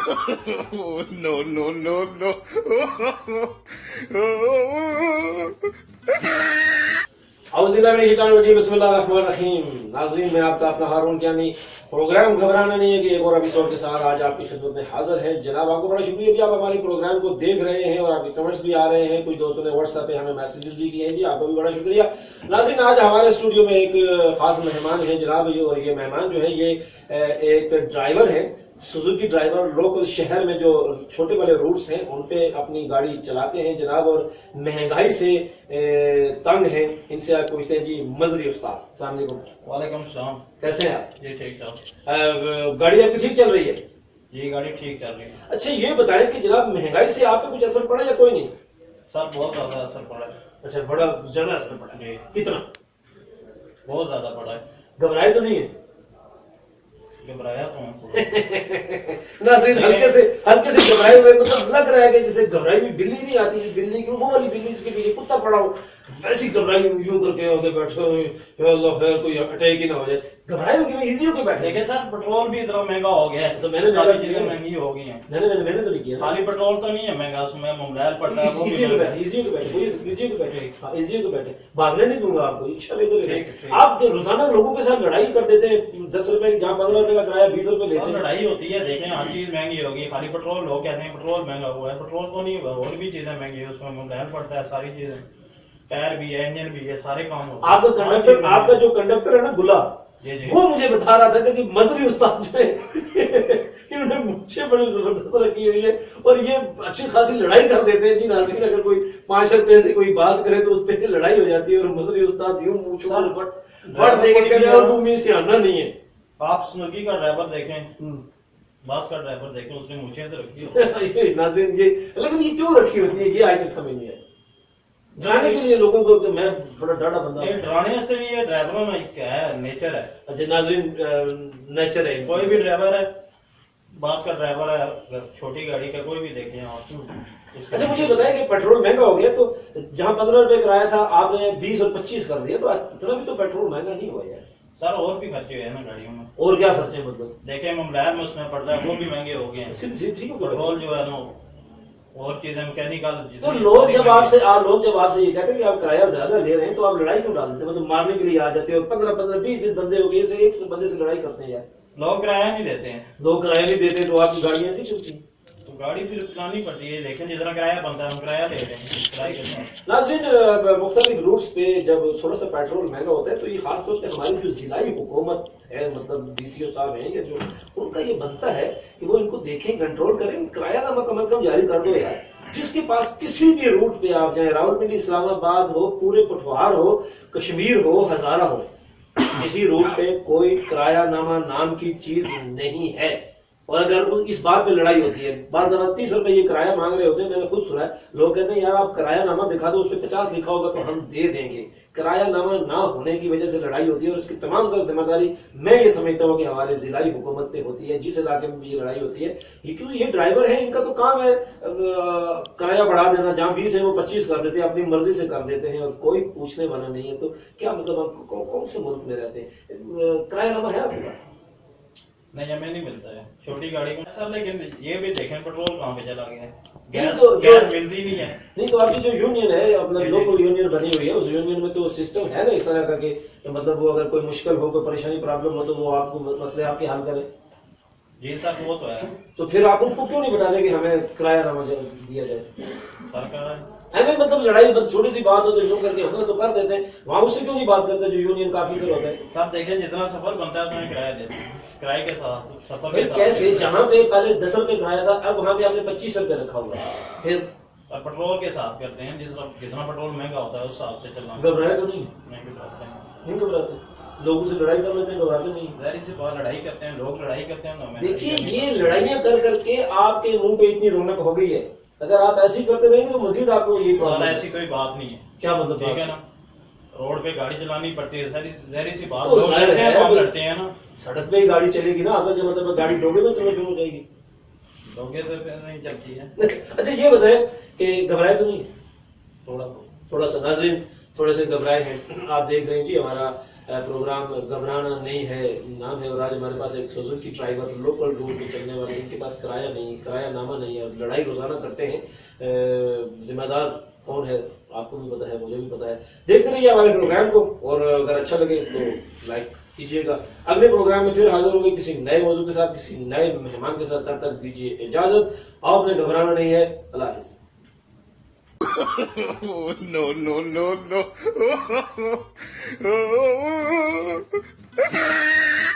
No, no, no, no. बिस्मिल्लाहिर्रहमानिर्रहीम। नाज़रीन, मैं आपका अपना हारून कियानी। प्रोग्राम घबराना नहीं है कि एक और एपिसोड के साथ आज आपकी खिदमत में हाजिर है। जनाब, आपको बड़ा शुक्रिया कि आप हमारे प्रोग्राम को देख रहे हैं और आपके कमेंट्स भी आ रहे हैं। कुछ दोस्तों ने व्हाट्सएप पे हमें मैसेजेस भी किए हैं जी, आपको भी बड़ा शुक्रिया। नाज़रीन, आज हमारे स्टूडियो में एक खास मेहमान है जनाब, ये मेहमान जो है ये एक ड्राइवर है, सुजुकी ड्राइवर। लोकल शहर में जो छोटे वाले रूट्स हैं उन पे अपनी गाड़ी चलाते हैं जनाब, और महंगाई से तंग हैं। इनसे आप पूछते हैं जी मजरी उस्ताद। अस्सलाम वालेकुम। वालेकुम सलाम। कैसे हैं आप? जी ठीक ठाक। गाड़ी आपकी ठीक चल रही है? जी गाड़ी ठीक चल रही है। अच्छा, ये बताएं कि जनाब महंगाई से आप पे कुछ असर पड़ा या कोई नहीं? सर बहुत ज्यादा असर पड़ा है। अच्छा, बड़ा ज्यादा असर पड़ा है? जी। कितना? बहुत ज्यादा पड़ा है। घबराए तो नहीं है? घबराया तो हूँ। नाज़रीन, हल्के से घबराए हुए, मतलब लग रहा है कि जैसे घबराई हुई बिल्ली नहीं आती, बिल्ली की वो वाली बिल्ली जिसके पीछे कुत्ता पड़ा हो, वैसी घबराई यूं करके होके बैठे हो, या अल्लाह खैर कोई अटैक ही ना हो जाए। घबराए होके इजी होके बैठे। लेकिन सर पेट्रोल भी इतना महंगा हो गया है, तो मैंने सारी चीजें महंगी हो गई हैं। मैंने तो नहीं किया। खाली पेट्रोल तो नहीं है महंगा, उसमें मोबाइल पड़ता है, वो भी इजी होके बैठे। भागने नहीं दूंगा आपको, इच्छा नहीं तो। आप रोजाना लोगों के साथ लड़ाई कर देते हैं, 10 रुपए जहाँ 15 रुपए का किराया 20 रुपए लेते हैं। लड़ाई होती है, देखें हर चीज महंगी होगी। खाली पेट्रोल लोग कहते हैं पेट्रोल महंगा हुआ है, पेट्रोल तो नहीं हुआ, और भी चीजें महंगी है, उसमें मोबाइल पड़ता है, सारी चीजें, टायर भी है, इंजन भी है, सारे काम होते हैं। आपका जो कंडक्टर है ना गुलाब, वो मुझे बता रहा था कि मजरी उस्ताद जो है इन्होंने मुझे बड़ी जबरदस्त रखी हुई है और ये अच्छी खासी लड़ाई कर देते हैं जी। नाज़रीन, अगर कोई 5 रुपए से कोई बात करे तो उस पर लड़ाई हो जाती है, और मजरी उस्ताद यूं मुंह बट देके कहते हैं तुम ये सियाना नहीं है। आप स्नूकी का ड्राइवर देखें, बस का ड्राइवर देखें, उसने मुझे तो रखी होती है। नाज़रीन, ये लेकिन ये क्यों रखी होती है, ये आज तक समझ नहीं है। डराने के लिए लोगों को, तो मैं बड़ा डरा बंदा। डराने से नहीं है, ड्राइवरों में क्या है, नेचर है। अच्छा नाज़रीन, नेचर है। कोई भी ड्राइवर है, बस का ड्राइवर है, छोटी गाड़ी का कोई भी देखें आप। अच्छा, मुझे बताया कि पेट्रोल महंगा हो गया, तो जहाँ 15 रुपए किराया था आपने 20 और 25 कर दिया, तो इतना भी तो पेट्रोल महंगा नहीं हुआ यार। सर और भी खर्चे है ना गाड़ियों में। और क्या खर्चे? मतलब देखें मोबाइल में उसमें पड़ता है, वो भी महंगे हो गए हैं। पेट्रोल जो है ना, और चीजें मैकेनिकल। तो लोग जब आपसे ये कहते हैं कि आप किराया ज्यादा ले रहे हैं, तो आप लड़ाई क्यों डाल देते हैं? मतलब मारने के लिए आ जाते हो, 15 20 बंदे हो गए, एक बंदे से लड़ाई करते हैं यार। लोग किराया नहीं देते हैं। लोग किराया नहीं देते तो आपकी गाड़ियां ऐसी चलती हैं। तो गाड़ी भी चलानी पड़ती है, लेकिन जितना किराया बनता है हम किराया दे रहे हैं किराए के साथ। नाज़रीन, मुख्तलिफ रूट्स पे जब थोड़ा सा पेट्रोल महंगा होता है तो ये खास तौर पे हमारी जो जिलाई हुकूमत है, मतलब DCO साहब हैं या जो, उनका ये बनता है कि वो इनको देखें, कंट्रोल करें, किराया नामा कम से कम जारी कर दो यार। जिसके पास किसी भी रूट पे आप जाए, रावलपिंडी, इस्लामाबाद हो, पूरे पठवार हो, कश्मीर हो, हजारा हो, किसी रूट पे कोई किराया नामा नाम की चीज नहीं है। और अगर इस बात पे लड़ाई होती है, बात 30 रुपए ये किराया मांग रहे होते हैं, मैंने खुद सुना है। लोग कहते हैं यार आप किराया नामा दिखा दो, उस पर 50 लिखा होगा तो हम दे देंगे। किराया नामा ना होने की वजह से लड़ाई होती है, और इसकी तमाम तरह जिम्मेदारी मैं ये समझता हूँ कि हमारे जिलाई हुकूमत पे होती है, जिस इलाके में भी ये लड़ाई होती है। क्योंकि ये ड्राइवर है, इनका तो काम है किराया बढ़ा देना, जहाँ 20 है वो 25 कर देते हैं, अपनी मर्जी से कर देते हैं, और कोई पूछने वाला नहीं है। तो क्या मतलब आप कौन से मुल्क में रहते हैं? किराया नामा है आपके पास? नहीं, हमें नहीं मिलता है छोटी गाड़ी को सर। लेकिन ये भी देखें पेट्रोल कहाँ पे चला गया है, गैस मिलती नहीं है। नहीं, तो आपकी जो यूनियन है, अपना लोकल यूनियन बनी हुई है, उस यूनियन में तो सिस्टम है ना इस तरह का कि मतलब वो अगर कोई मुश्किल हो, कोई परेशानी, प्रॉब्लम हो, तो वो आपको मसले आपके हल करे। जी सर, वो तो है। तो फिर आप उनको क्यों नहीं बताते कि हमें किराया नामा दिया जाए? सरकार हमें मतलब लड़ाई छोटी सी बात हो तो यूं करके हमला तो कर देते हैं, वहां उससे क्यों नहीं बात करते जो यूनियन का ऑफिसर होता है? सर देखें, जितना सफर बनता है उतना किराया देते हैं, किराए के साथ सफर के साथ। कैसे? जहाँ पे पहले 10 रुपए किराया था, अब वहां पे आपने 25 रुपए रखा हुआ है। फिर पेट्रोल के साथ करते हैं, जितना पेट्रोल महंगा होता है उस हिसाब से चलना। घबराए तो नहीं? नहीं घबराते, लोगों से लड़ाई कर लेते हैं, घबराते नहीं। जाहिर सी बात, लड़ाई करते हैं लोग, लड़ाई करते हैं। देखिए, ये लड़ाइयां कर करके आपके मुंह पे इतनी रौनक हो गई है, अगर आप ऐसी करते रहेंगे तो मजीद आपको ये ऐसी कोई बात नहीं है। क्या मतलब? ठीक है ना, रोड पे गाड़ी चलानी पड़ती है, जाहिर सी बात, तो लोग लड़ते हैं तो हम लड़ते हैं ना। सड़क पे ही गाड़ी चलेगी ना, अगर जो मतलब गाड़ी डोगे में चलना शुरू हो जाएगी, डोगे से नहीं चलती है। अच्छा, ये बताएं कि घबराए तो नहीं? थोड़ा सा। नाज़रीन, تھوڑے سے گھبرائے ہیں. آپ دیکھ رہے ہیں جی ہمارا پروگرام گھبرانا نہیں ہے نام ہے، اور آج ہمارے پاس ایک سوزوکی ڈرائیور لوکل روڈ پہ چلنے والے، ان کے پاس کرایہ نہیں، کرایہ نامہ نہیں ہے، لڑائی روزانہ کرتے ہیں. ذمہ دار کون ہے آپ کو بھی پتا ہے، مجھے بھی پتا ہے. دیکھتے رہیے ہمارے پروگرام کو، اور اگر اچھا لگے تو لائک کیجیے گا. اگلے پروگرام میں پھر حاضر ہوں گے کسی نئے موضوع کے ساتھ، کسی نئے مہمان کے ساتھ. تب تک دیجیے اجازت. آپ نے گھبرانا نہیں ہے. اللہ حافظ. No, no, no, no.